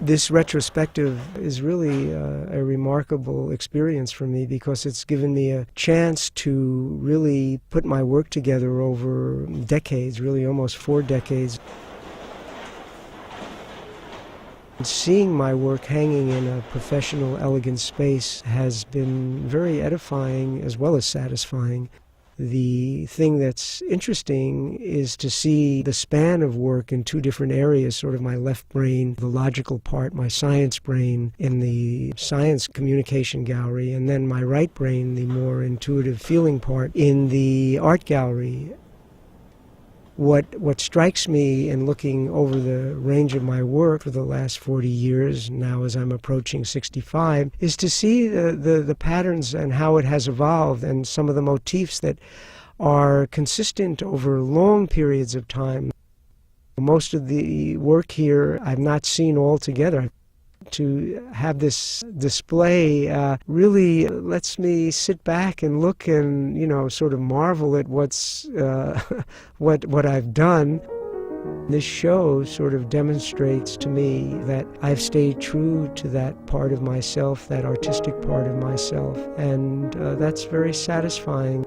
This retrospective is really a remarkable experience for me because it's given me a chance to really put my work together over decades, really almost 4 decades. Seeing my work hanging in a professional, elegant space has been very edifying as well as satisfying. The thing that's interesting is to see the span of work in 2 different areas, sort of my left brain, the logical part, my science brain in the science communication gallery, and then my right brain, the more intuitive feeling part, in the art gallery. What strikes me in looking over the range of my work for the last 40 years, now as I'm approaching 65, is to see the patterns and how it has evolved and some of the motifs that are consistent over long periods of time. Most of the work here I've not seen all together. To have this display really lets me sit back and look and, sort of marvel at what's what I've done. This show sort of demonstrates to me that I've stayed true to that part of myself, that artistic part of myself, and that's very satisfying.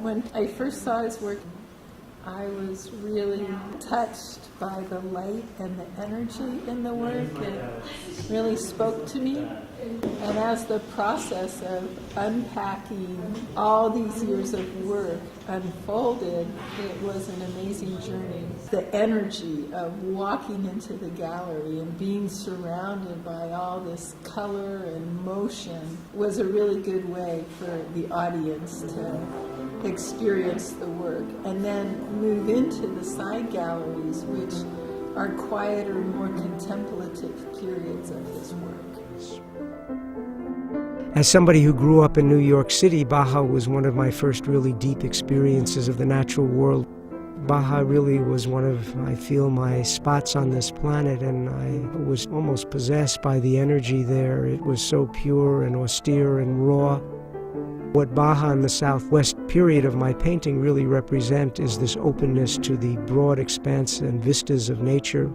When I first saw his work, I was really touched by the light and the energy in the work. It really spoke to me. And as the process of unpacking all these years of work unfolded, it was an amazing journey. The energy of walking into the gallery and being surrounded by all this color and motion was a really good way for the audience to experience the work, and then move into the side galleries, which are quieter, more contemplative periods of his work. As somebody who grew up in New York City, Baja was one of my first really deep experiences of the natural world. Baja really was one of, I feel, my spots on this planet, and I was almost possessed by the energy there. It was so pure and austere and raw. What Baja and the Southwest period of my painting really represent is this openness to the broad expanse and vistas of nature.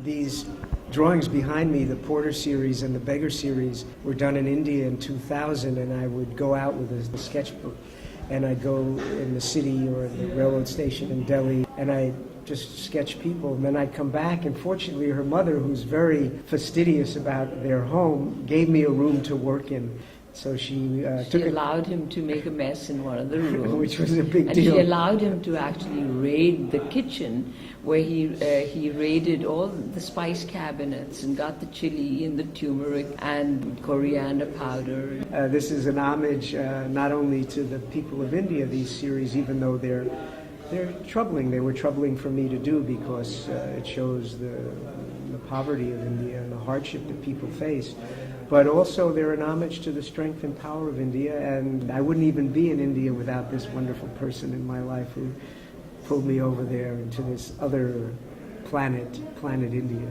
These drawings behind me, the Porter series and the Beggar series, were done in India in 2000, and I would go out with a sketchbook, and I'd go in the city or the railroad station in Delhi, and I'd just sketch people, and then I'd come back, and fortunately her mother, who's very fastidious about their home, gave me a room to work in. So she allowed him to make a mess in one of the rooms, which was a big and deal. she allowed him to actually raid the kitchen, where he raided all the spice cabinets and got the chili and the turmeric and coriander powder. This is an homage not only to the people of India, these series, even though they're troubling. They were troubling for me to do because it shows the poverty of India and the hardship that people face. But also they're an homage to the strength and power of India, and I wouldn't even be in India without this wonderful person in my life who pulled me over there into this other planet India.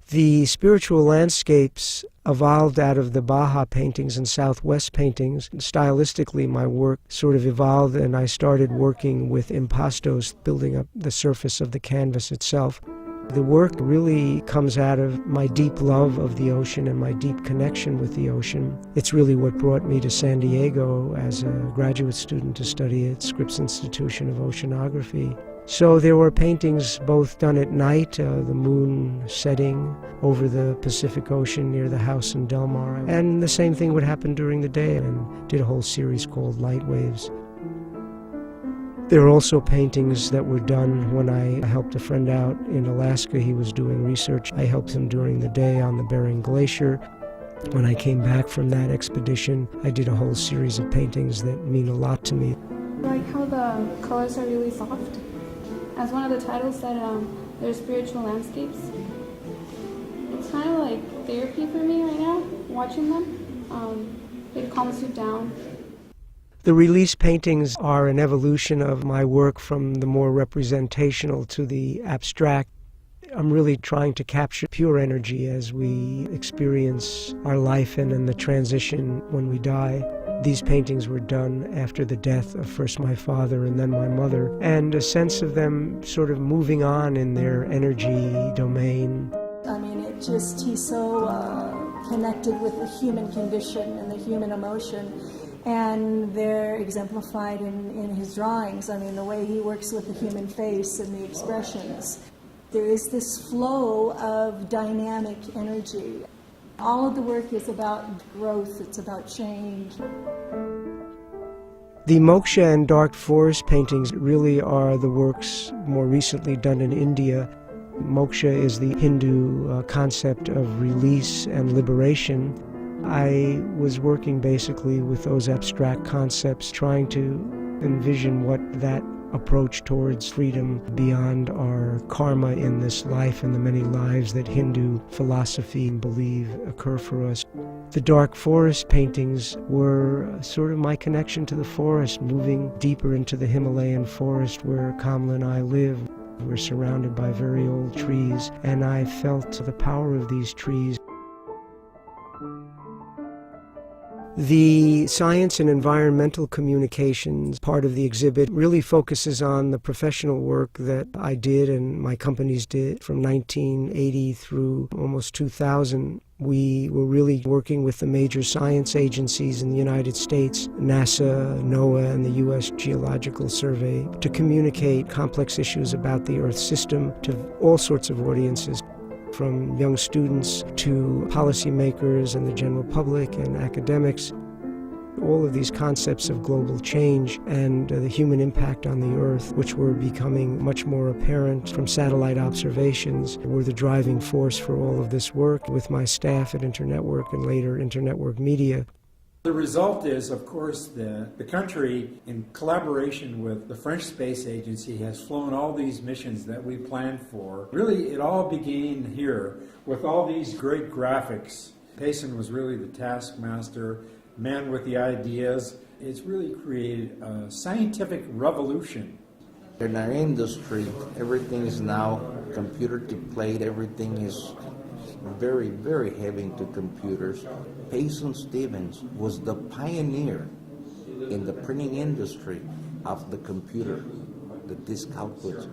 The spiritual landscapes evolved out of the Baja paintings and Southwest paintings. Stylistically, my work sort of evolved, and I started working with impastos, building up the surface of the canvas itself. The work really comes out of my deep love of the ocean and my deep connection with the ocean. It's really what brought me to San Diego as a graduate student to study at Scripps Institution of Oceanography. So there were paintings both done at night, the moon setting over the Pacific Ocean near the house in Del Mar, and the same thing would happen during the day, and did a whole series called Light Waves. There are also paintings that were done when I helped a friend out in Alaska. He was doing research. I helped him during the day on the Bering Glacier. When I came back from that expedition, I did a whole series of paintings that mean a lot to me. I like how the colors are really soft. As one of the titles said, they're spiritual landscapes. It's kind of like therapy for me right now, watching them. It calms you down. The release paintings are an evolution of my work from the more representational to the abstract. I'm really trying to capture pure energy as we experience our life and in the transition when we die. These paintings were done after the death of first my father and then my mother, and a sense of them sort of moving on in their energy domain. I mean, he's so connected with the human condition and the human emotion, and they're exemplified in his drawings. I mean, the way he works with the human face and the expressions. There is this flow of dynamic energy. All of the work is about growth, it's about change. The Moksha and Dark Forest paintings really are the works more recently done in India. Moksha is the Hindu concept of release and liberation. I was working basically with those abstract concepts, trying to envision what that approach towards freedom beyond our karma in this life and the many lives that Hindu philosophy believe occur for us. The Dark Forest paintings were sort of my connection to the forest, moving deeper into the Himalayan forest where Kamla and I live. We're surrounded by very old trees, and I felt the power of these trees. The science and environmental communications part of the exhibit really focuses on the professional work that I did and my companies did from 1980 through almost 2000. We were really working with the major science agencies in the United States, NASA, NOAA, and the U.S. Geological Survey, to communicate complex issues about the Earth system to all sorts of audiences, from young students to policymakers and the general public and academics. All of these concepts of global change and the human impact on the Earth, which were becoming much more apparent from satellite observations, were the driving force for all of this work with my staff at Internetwork and later Internetwork Media. The result is, of course, the country, in collaboration with the French Space Agency, has flown all these missions that we planned for. Really, it all began here with all these great graphics. Payson was really the taskmaster, man with the ideas. It's really created a scientific revolution. In our industry, everything is now computer to plate, everything is very, very heavy into computers. Payson Stevens was the pioneer in the printing industry of the computer, the disk outputs.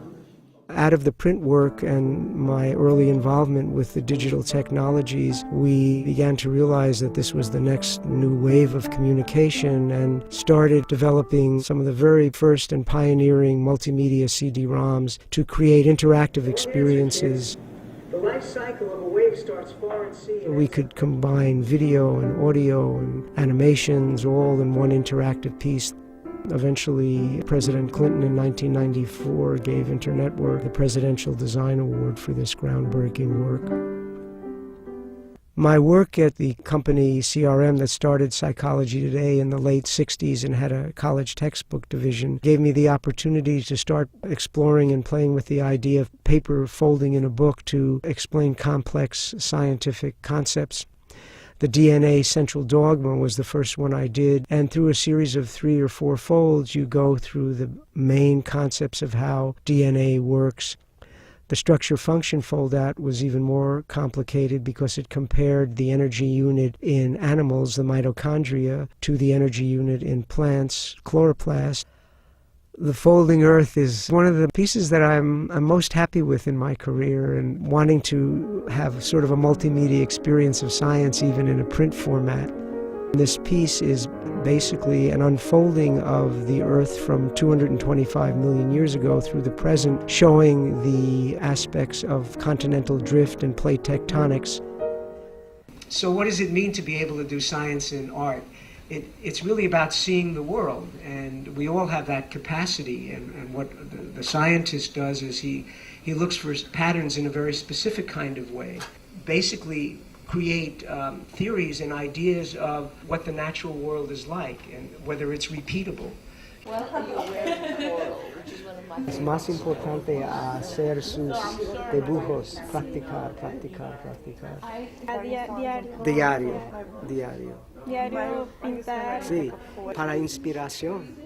Out of the print work and my early involvement with the digital technologies, we began to realize that this was the next new wave of communication and started developing some of the very first and pioneering multimedia CD-ROMs to create interactive experiences. The life cycle of a wave starts far at sea. We could combine video and audio and animations all in one interactive piece. Eventually, President Clinton in 1994 gave Internetwork the Presidential Design Award for this groundbreaking work. My work at the company CRM that started Psychology Today in the late 60s and had a college textbook division gave me the opportunity to start exploring and playing with the idea of paper folding in a book to explain complex scientific concepts. The DNA Central Dogma was the first one I did, and through a series of 3 or 4 folds you go through the main concepts of how DNA works. The structure-function fold-out was even more complicated because it compared the energy unit in animals, the mitochondria, to the energy unit in plants, chloroplast. The folding earth is one of the pieces that I'm most happy with in my career, and wanting to have sort of a multimedia experience of science even in a print format. This piece is basically an unfolding of the Earth from 225 million years ago through the present, showing the aspects of continental drift and plate tectonics. So what does it mean to be able to do science and art? It's really about seeing the world, and we all have that capacity. And what the scientist does is he looks for patterns in a very specific kind of way. Basically, create theories and ideas of what the natural world is like and whether it's repeatable. Well, you're wearing coral, which is one of my Es más importante hacer sus dibujos, practicar. Diario pintar. Sí, para inspiración.